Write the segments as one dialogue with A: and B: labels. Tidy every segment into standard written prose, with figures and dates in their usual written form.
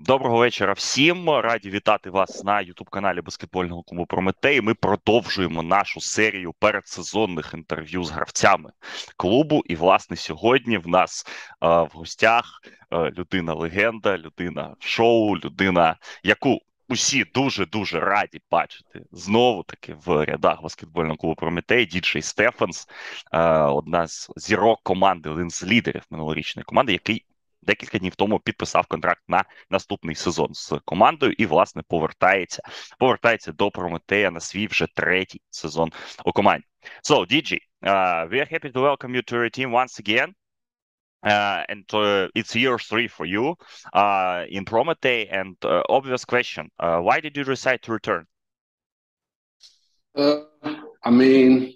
A: Доброго вечора всім. Раді вітати вас на ютуб-каналі баскетбольного клубу Прометей. Ми продовжуємо нашу серію передсезонних інтерв'ю з гравцями клубу. І, власне, сьогодні в нас в гостях людина-легенда, людина-шоу, людина, яку усі дуже-дуже раді бачити знову-таки в рядах баскетбольного клубу Прометей, Ді Джеєм Стефенс, одна з зірок команди, один з лідерів минулорічної команди, який декілька днів тому підписав контракт на наступний сезон з командою і, власне, повертається до Прометея на свій вже третій сезон у команді. So, DJ, we are happy to welcome you to our team once again. And it's year three for you in Prometei. And obvious question, why did you decide to return?
B: Uh, I mean,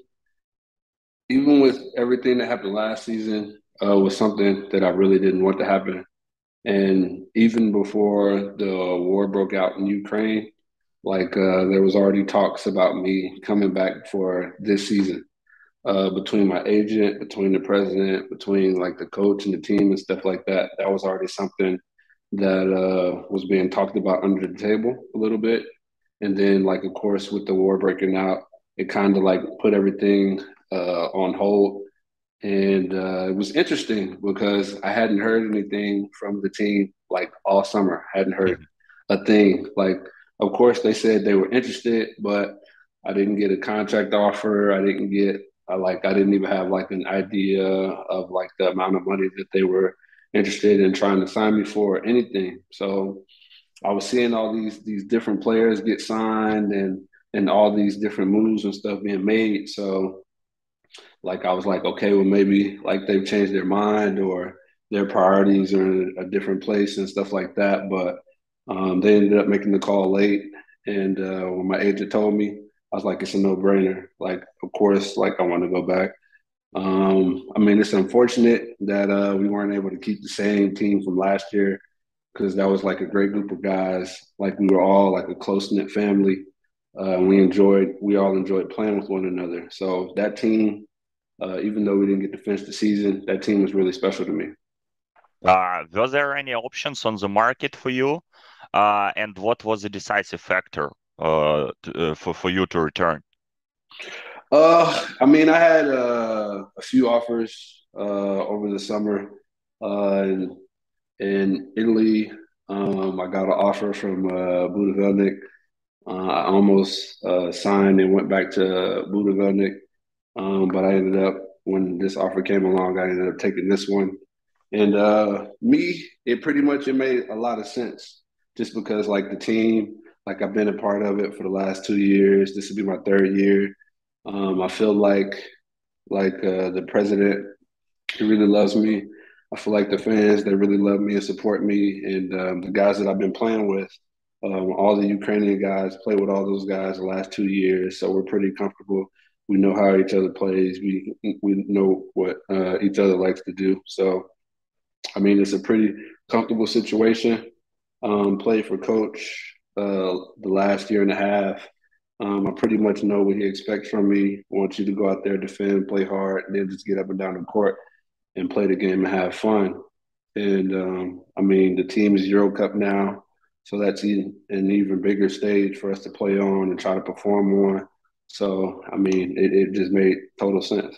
B: even with everything that happened last season, was something that I really didn't want to happen. And even before the war broke out in Ukraine, there was already talks about me coming back for this season. Between my agent, between the president, between like the coach and the team and stuff like that, that was already something that was being talked about under the table a little bit. And then, like, of course, with the war breaking out, it kind of like put everything on hold. And it was interesting because I hadn't heard anything from the team like all summer. I hadn't heard a thing. Like, of course, they said they were interested, but I didn't get a contract offer. I didn't even have like an idea of like the amount of money that they were interested in trying to sign me for or anything. So I was seeing all these different players get signed and all these different moves and stuff being made. So like I was like, okay, well maybe like they've changed their mind or their priorities are in a different place and stuff like that. But they ended up making the call late, and when my agent told me, I was like, it's a no brainer. Like, of course, like I want to go back. I mean, it's unfortunate that we weren't able to keep the same team from last year because that was like a great group of guys. Like we were all like a close knit family. We all enjoyed playing with one another. So that team, even though we didn't get to finish the season, that team was really special to me.
A: Were there any options on the market for you? And what was the decisive factor for you to return?
B: I mean, I had a few offers over the summer in Italy. I got an offer from Budavelnik. I almost signed and went back to Budavelnik, but I ended up when this offer came along, I ended up taking this one. And it pretty much it made a lot of sense just because like the team, like I've been a part of it for the last 2 years. This will be my third year. I feel like the president, he really loves me. I feel like the fans, they really love me and support me. And the guys that I've been playing with, all the Ukrainian guys, play with all those guys the last 2 years. So we're pretty comfortable. We know how each other plays. We know what each other likes to do. So I mean, it's a pretty comfortable situation. Played for coach the last year and a half. I pretty much know what he expects from me. I want you to go out there, defend, play hard, and then just get up and down the court and play the game and have fun. And I mean, the team is Euro Cup now, so that's an even bigger stage for us to play on and try to perform on. So I mean, it just made total sense.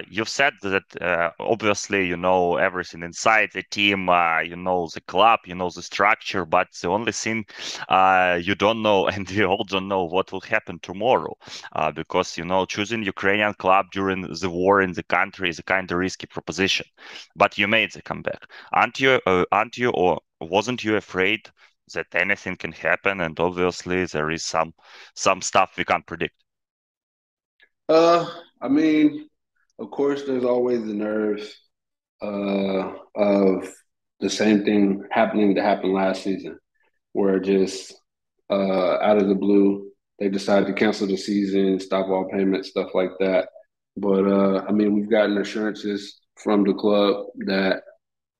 A: You've said that obviously you know everything inside the team, you know the club, you know the structure, but the only thing you don't know, and we all don't know what will happen tomorrow, because you know choosing Ukrainian club during the war in the country is a kind of risky proposition. But you made the comeback, aren't you, or wasn't you afraid that anything can happen? And obviously there is some stuff we can't predict.
B: I mean, of course, there's always the nerves of the same thing happening that happened last season, where just out of the blue they decided to cancel the season, stop all payments, stuff like that. But I mean, we've gotten assurances from the club that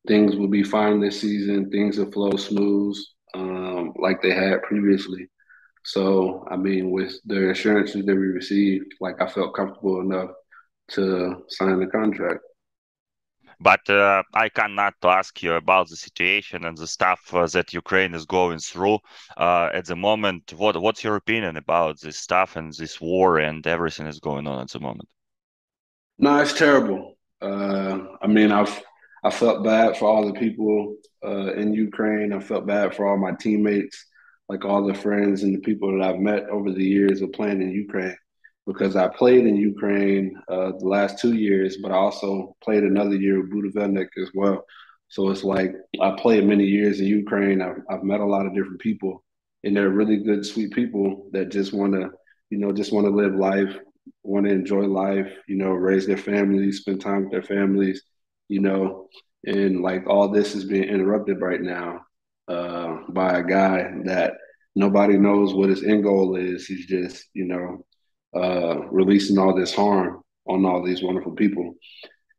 B: things will be fine this season. Things will flow smooth, like they had previously. So, I mean, with the assurances that we received, like I felt comfortable enough to sign the contract.
A: But I cannot ask you about the situation and the stuff that Ukraine is going through at the moment. What's your opinion about this stuff and this war and everything that's going on at the moment?
B: No, it's terrible. I mean, I felt bad for all the people in Ukraine. I felt bad for all my teammates, like all the friends and the people that I've met over the years of playing in Ukraine. Because I played in Ukraine the last 2 years, but I also played another year with Budavelnik as well. So it's like I played many years in Ukraine. I've met a lot of different people, and they're really good, sweet people that just want to, just want to live life, want to enjoy life, raise their families, spend time with their families, you know, and like all this is being interrupted right now by a guy that nobody knows what his end goal is. He's just, releasing all this harm on all these wonderful people.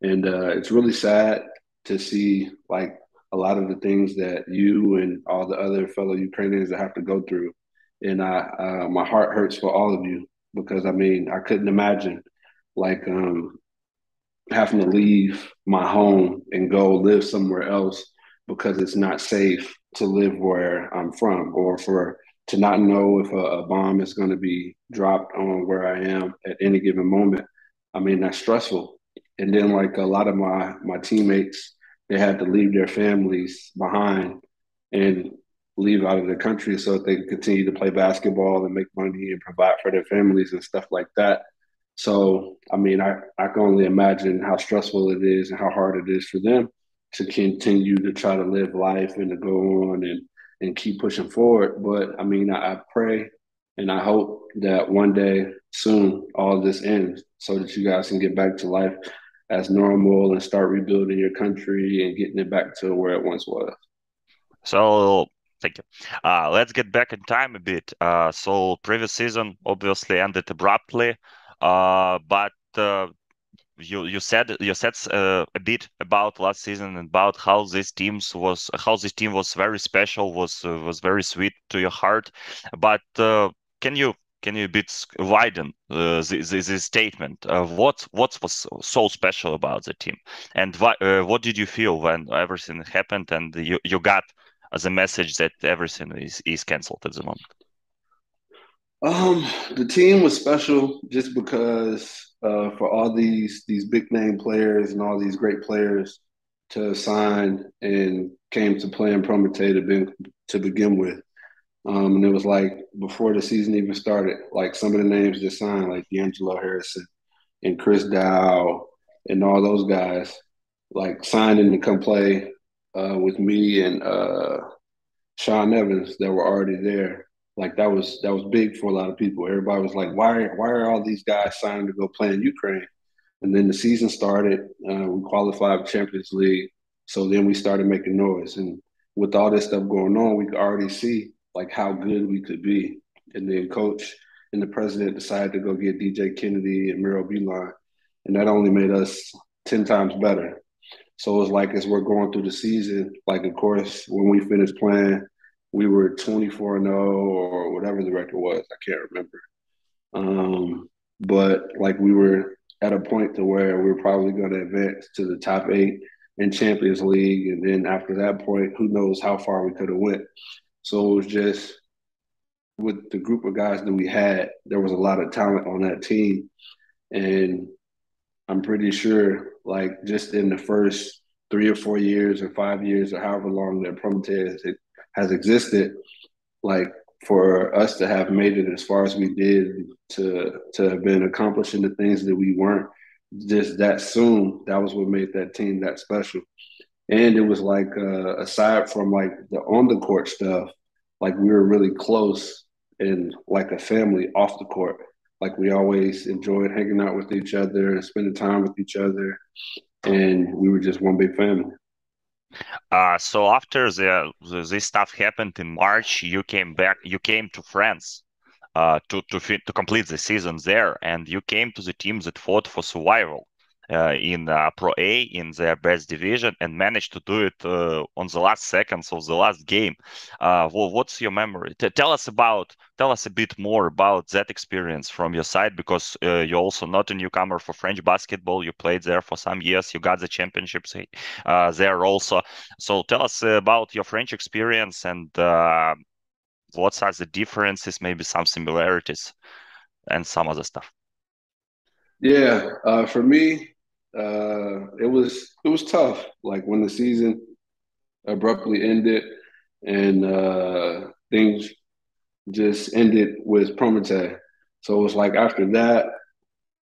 B: And it's really sad to see like a lot of the things that you and all the other fellow Ukrainians that have to go through. And my heart hurts for all of you because I mean, I couldn't imagine like having to leave my home and go live somewhere else because it's not safe to live where I'm from, or for to not know if a bomb is going to be dropped on where I am at any given moment. I mean, that's stressful. And then like a lot of my teammates, they had to leave their families behind and leave out of the country so that they can continue to play basketball and make money and provide for their families and stuff like that. So, I mean, I can only imagine how stressful it is and how hard it is for them to continue to try to live life and to go on and keep pushing forward. But I mean, I pray and I hope that one day soon all of this ends so that you guys can get back to life as normal and start rebuilding your country and getting it back to where it once was.
A: So, thank you. Let's get back in time a bit. So, previous season obviously ended abruptly, but you said a bit about last season and about how this team was very special, was very sweet to your heart. But can you a bit widen this statement? What was so special about the team, and what did you feel when everything happened and you got the message that everything is canceled at the moment?
B: The team was special just because for all these big name players and all these great players to sign and came to play in Prometey to begin with. And it was like before the season even started, like some of the names just signed, like D'Angelo Harrison and Chris Dow and all those guys, like signing to come play with me and Sean Evans that were already there. Like that was big for a lot of people. Everybody was like, why are all these guys signing to go play in Ukraine? And then the season started. We qualified for Champions League. So then we started making noise. And with all this stuff going on, we could already see like how good we could be. And then coach and the president decided to go get DJ Kennedy and Miro Beeline. And that only made us 10 times better. So it was like as we're going through the season, like of course, when we finished playing, we were 24-0 or whatever the record was. I can't remember. But like we were at a point to where we were probably going to advance to the top 8 in Champions League. And then after that point, who knows how far we could have went. So it was just with the group of guys that we had, there was a lot of talent on that team. And I'm pretty sure like just in the first 3 or 4 years or 5 years or however long that Prometei has existed, like for us to have made it as far as we did, to have been accomplishing the things that we weren't just that soon, that was what made that team that special. And it was like aside from like the on the court stuff, like we were really close and like a family off the court. Like we always enjoyed hanging out with each other and spending time with each other, and we were just one big family.
A: So after this stuff happened in March, you came back. You came to France to complete the season there, and you came to the team that fought for survival. in Pro A in their best division and managed to do it on the last seconds of the last game. What's your memory? Tell us a bit more about that experience from your side, because you're also not a newcomer for French basketball. You played there for some years. You got the championships there also. So tell us about your French experience and what are the differences, maybe some similarities and some other stuff.
B: Yeah, for me, it was tough. Like when the season abruptly ended and things just ended with Prometey. So it was like after that,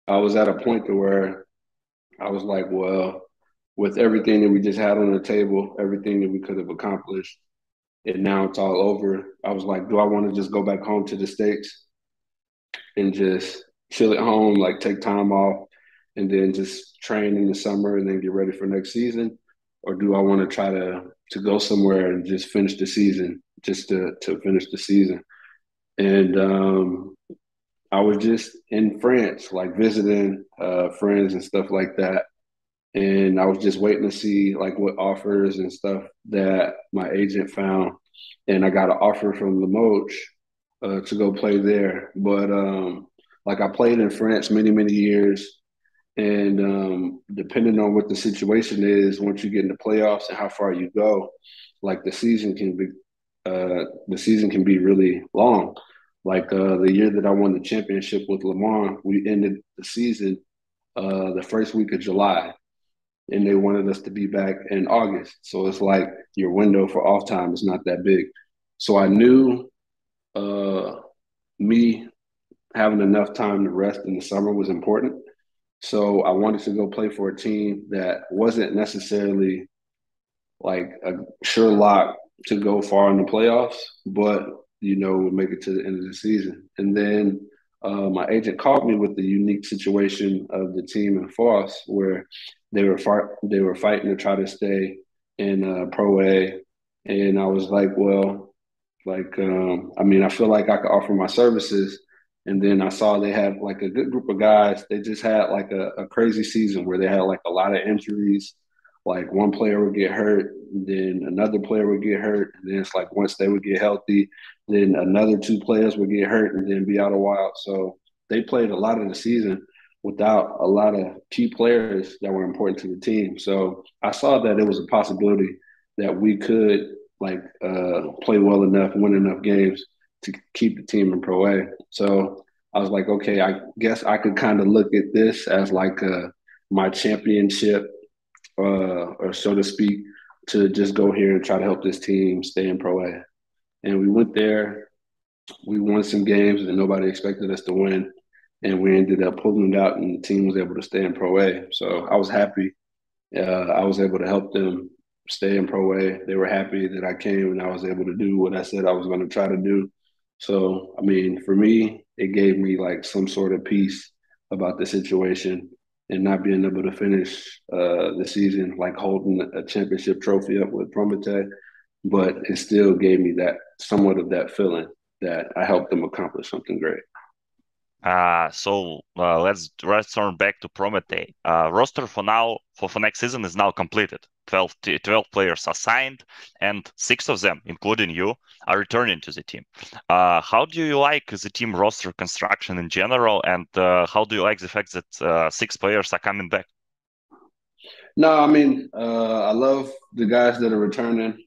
B: I was at a point to where I was like, well, with everything that we just had on the table, everything that we could have accomplished, and now it's all over. I was like, do I want to just go back home to the States and just chill at home, like take time off, and then just train in the summer and then get ready for next season? Or do I want to try to go somewhere and just finish the season, just to finish the season? And I was just in France, like visiting friends and stuff like that. And I was just waiting to see like what offers and stuff that my agent found. And I got an offer from Limoges to go play there. But like I played in France many, many years. And depending on what the situation is, once you get in the playoffs and how far you go, like the season can be really long. Like the year that I won the championship with Le Mans, we ended the season the first week of July, and they wanted us to be back in August. So it's like your window for off time is not that big. So I knew me having enough time to rest in the summer was important. So I wanted to go play for a team that wasn't necessarily like a sure lock to go far in the playoffs, but would make it to the end of the season. And then my agent called me with the unique situation of the team in Foss, where they were fighting to try to stay in Pro A, and I was like, well, like I feel like I could offer my services. And then I saw they had like a good group of guys. They just had like a crazy season where they had like a lot of injuries. Like one player would get hurt, then another player would get hurt, and then it's like once they would get healthy, then another two players would get hurt and then be out a while. So they played a lot of the season without a lot of key players that were important to the team. So I saw that it was a possibility that we could like play well enough, win enough games to keep the team in Pro A. So I was like, okay, I guess I could kind of look at this as like my championship, or so to speak, to just go here and try to help this team stay in Pro A. And we went there, we won some games that nobody expected us to win, and we ended up pulling it out, and the team was able to stay in Pro A. So I was happy. I was able to help them stay in Pro A. They were happy that I came and I was able to do what I said I was going to try to do. So, I mean, for me, it gave me like some sort of peace about the situation and not being able to finish the season like holding a championship trophy up with Prometey, but it still gave me that somewhat of that feeling that I helped them accomplish something great.
A: So let's turn back to Prometey. Roster for next season is now completed. 12 players are signed, and 6 of them, including you, are returning to the team. How do you like the team roster construction in general, and how do you like the fact that 6 players are coming back?
B: No, I mean, I love the guys that are returning.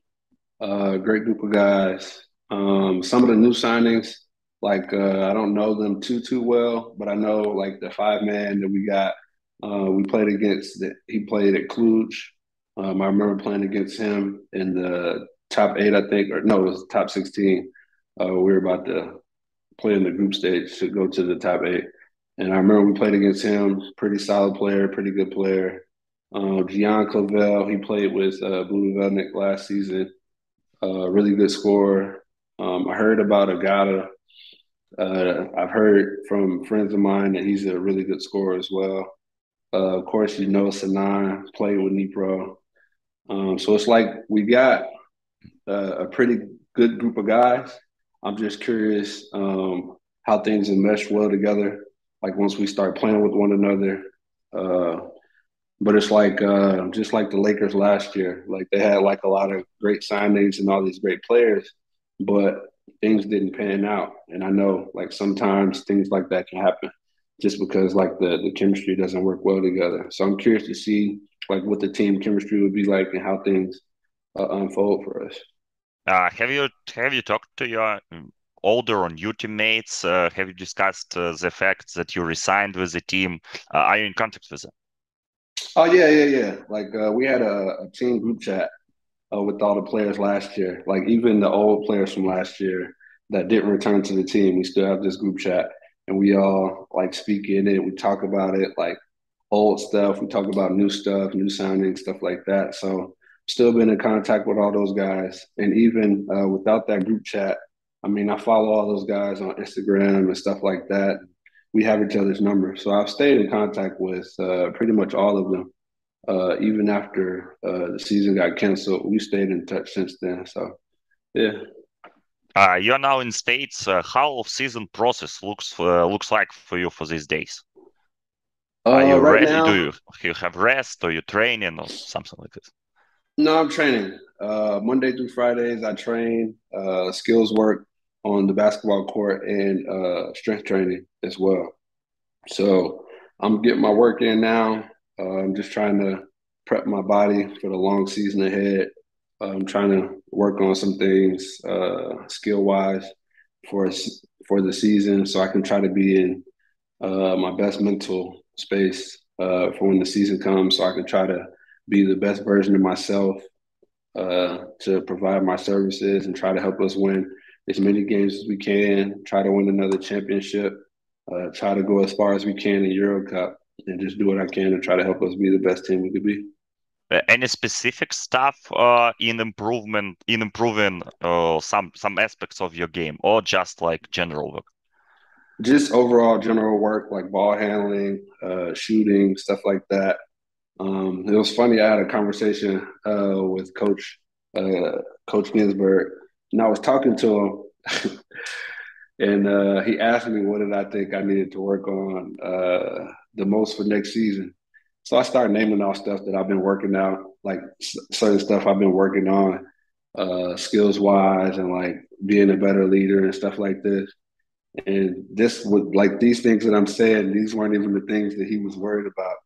B: Great group of guys. Some of the new signings, like I don't know them too well, but I know like the 5-man that we got. We played against. He played at Cluj. I remember playing against him in the top 8, I think, or no, it was top 16. We were about to play in the group stage to go to the top 8, and I remember we played against him. Pretty solid player, pretty good player. Gian Clavel, he played with Blue Velnik last season. Really good scorer. I heard about Agata. I've heard from friends of mine that he's a really good scorer as well. Of course, Sanan played with Nipro. So it's like we got a pretty good group of guys. I'm just curious how things will mesh well together. Like once we start playing with one another, but it's like just like the Lakers last year. Like they had like a lot of great signings and all these great players, but things didn't pan out. And I know like sometimes things like that can happen just because like the chemistry doesn't work well together. So I'm curious to see like what the team chemistry would be like and how things unfold for us.
A: Have you talked to your older or new teammates? Have you discussed the fact that you resigned with the team? Are you in contact with them?
B: Oh yeah. Like we had a team group chat with all the players last year. Like even the old players from last year that didn't return to the team, we still have this group chat, and we all like speak in it. We talk about it, like old stuff. We talk about new stuff, new signings, stuff like that. So still been in contact with all those guys, and even without that group chat, I mean, I follow all those guys on Instagram and stuff like that. We have each other's numbers, so I've stayed in contact with pretty much all of them. Even after the season got canceled, we stayed in touch since then. So, yeah.
A: You're now in States. How off-season process looks like for you for these days? Are you
B: Right
A: ready? Do
B: now,
A: you have rest, or you training, or something like this?
B: no, I'm training. Monday through Fridays, I train skills work on the basketball court and strength training as well. So I'm getting my work in now. I'm just trying to prep my body for the long season ahead. I'm trying to work on some things skill wise for for the season, so I can try to be in my best mental space for when the season comes, so I can try to be the best version of myself to provide my services and try to help us win as many games as we can. Try to win another championship. Try to go as far as we can in Euro Cup, and just do what I can to try to help us be the best team we could be.
A: Any specific stuff in improving some aspects of your game, or just like general work?
B: Just overall general work like ball handling, shooting, stuff like that. It was funny. I had a conversation with uh, Coach Ginsburg, and I was talking to him, and he asked me what did I think I needed to work on the most for next season. So I started naming all stuff that I've been working out, like certain stuff I've been working on, skills wise, and like being a better leader and stuff like this. And this would like these things that I'm saying, these weren't even the things that he was worried about.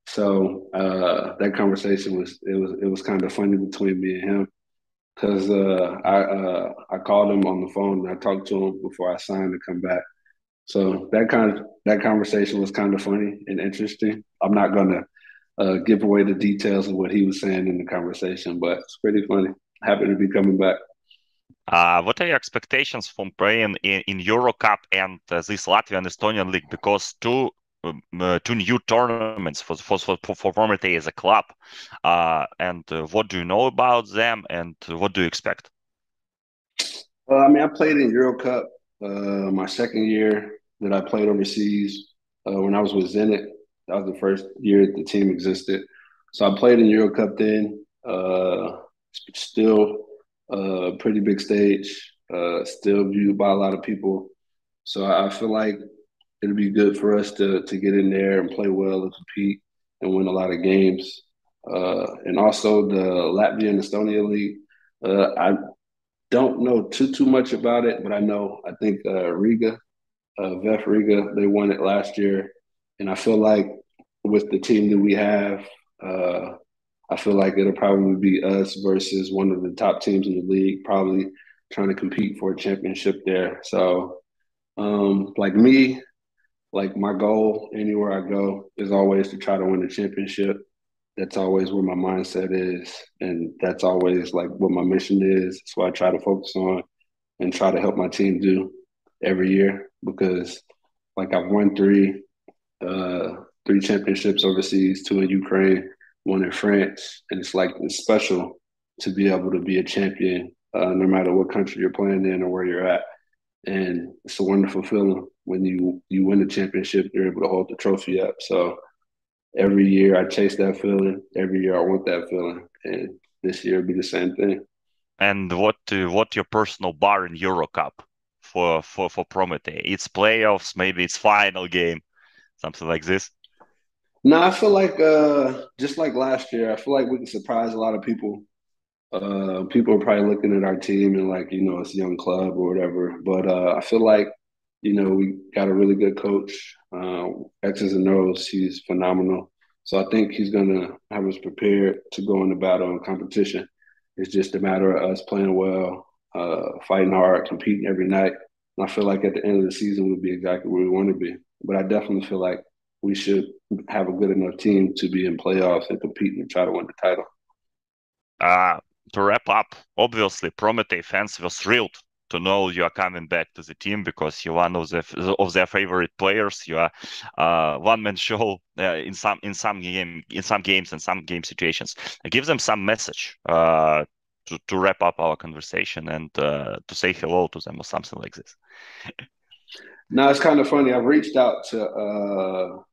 B: So that conversation was kind of funny between me and him because I called him on the phone and I talked to him before I signed to come back. So that conversation was kind of funny and interesting. I'm not gonna give away the details of what he was saying in the conversation, but it's pretty funny. Happy to be coming back.
A: What are your expectations from playing in Euro Cup and this Latvian Estonian league? Because two new tournaments for Prometei as a club. And what do you know about them, and what do you expect?
B: I mean, I played in Euro Cup my second year that I played overseas when I was with Zenit. That was the first year that the team existed. So I played in Euro Cup then. Still a pretty big stage, still viewed by a lot of people. So I feel like it'll be good for us to get in there and play well and compete and win a lot of games. And also the Latvian Estonia League. I don't know too much about it, but I think Riga, Vef Riga, they won it last year, and I feel like with the team that we have, uh, I feel like it'll probably be us versus one of the top teams in the league, probably trying to compete for a championship there. So, like me, like my goal anywhere I go is always to try to win a championship. That's always where my mindset is, and that's always like what my mission is. That's what I try to focus on and try to help my team do every year because like I've won three championships overseas, two in Ukraine, one in France, and it's like it's special to be able to be a champion no matter what country you're playing in or where you're at. And it's a wonderful feeling when you win the championship, you're able to hold the trophy up. So every year I chase that feeling. Every year I want that feeling, and this year will be the same thing.
A: And what your personal bar in Euro Cup for Prometei? It's playoffs, maybe it's final game, something like this.
B: No, I feel like just like last year, I feel like we can surprise a lot of people. People are probably looking at our team and like, it's a young club or whatever. But I feel like, we got a really good coach. X's and O's, he's phenomenal. So I think he's gonna have us prepared to go into battle and competition. It's just a matter of us playing well, fighting hard, competing every night. And I feel like at the end of the season we'll be exactly where we want to be. But I definitely feel like we should have a good enough team to be in playoffs and compete and try to win the title.
A: Uh, to wrap up, obviously, Prometei fans were thrilled to know you are coming back to the team because you're one of their favorite players. You are one-man show in some games and some game situations. Give them some message to wrap up our conversation and to say hello to them or something like this.
B: No, it's kind of funny. I've reached out to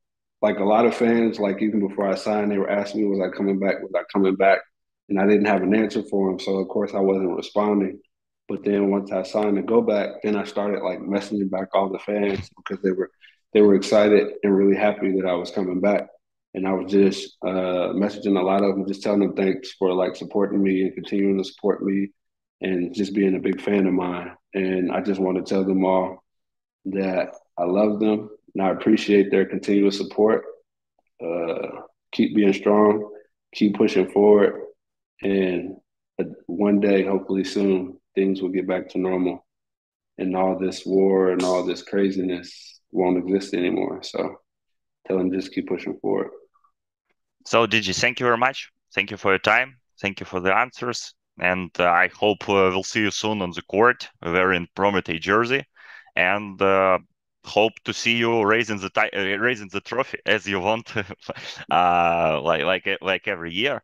B: like a lot of fans. Like even before I signed, they were asking me, "Was I coming back? Was I coming back?" And I didn't have an answer for them, so of course I wasn't responding. But then once I signed to go back, then I started like messaging back all the fans because they were excited and really happy that I was coming back. And I was just messaging a lot of them, just telling them thanks for like supporting me and continuing to support me, and just being a big fan of mine. And I just want to tell them all that I love them and I appreciate their continuous support. Keep being strong, keep pushing forward, and one day, hopefully soon, things will get back to normal and all this war and all this craziness won't exist anymore. So tell them just keep pushing forward.
A: So, Digi, thank you very much. Thank you for your time. Thank you for the answers. And I hope we'll see you soon on the court wearing Prometei jersey. And hope to see you raising the trophy as you want, like every year.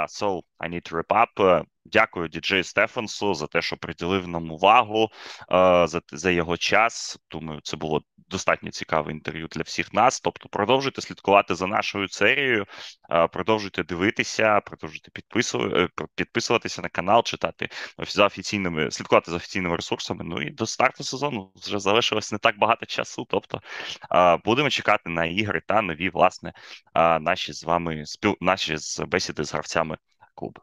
A: So I need to wrap up. Дякую Ді Стефенсу за те, що приділив нам увагу, за його час. Думаю, це було достатньо цікаве інтерв'ю для всіх нас. Тобто продовжуйте слідкувати за нашою серією, продовжуйте дивитися, продовжуйте підписуватися на канал, читати слідкувати за офіційними ресурсами. Ну і до старту сезону вже залишилось не так багато часу. Тобто будемо чекати на ігри та нові, власне, наші з бесіди з гравцями клубу.